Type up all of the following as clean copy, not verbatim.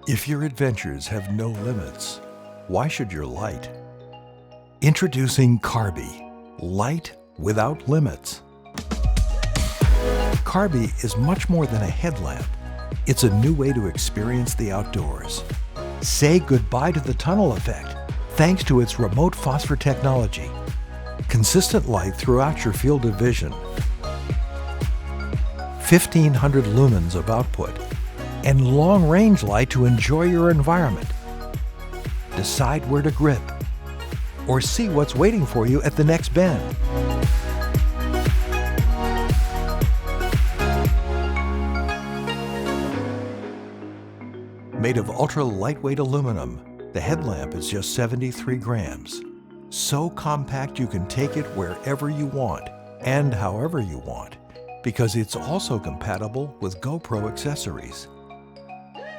If your adventures have no limits, why should your light? Introducing Carbi, light without limits. Carbi is much more than a headlamp. It's a new way to experience the outdoors. Say goodbye to the tunnel effect thanks to its remote phosphor technology. Consistent light throughout your field of vision. 1,500 lumens of output and long-range light to enjoy your environment. Decide where to grip or see what's waiting for you at the next bend. Made of ultra-lightweight aluminum, the headlamp is just 73 grams. So compact you can take it wherever you want and however you want, because it's also compatible with GoPro accessories.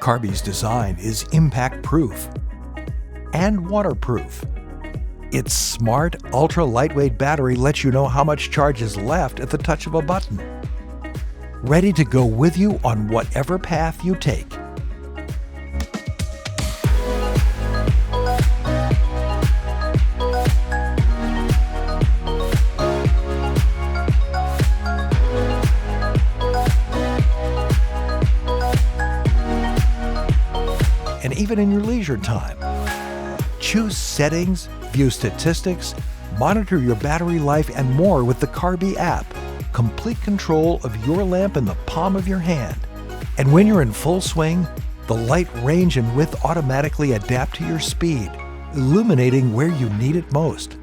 Carbi's design is impact-proof and waterproof. Its smart, ultra-lightweight battery lets you know how much charge is left at the touch of a button. Ready to go with you on whatever path you take. And even in your leisure time. Choose settings, view statistics, monitor your battery life, and more with the Carbi app. Complete control of your lamp in the palm of your hand. And when you're in full swing, the light range and width automatically adapt to your speed, illuminating where you need it most.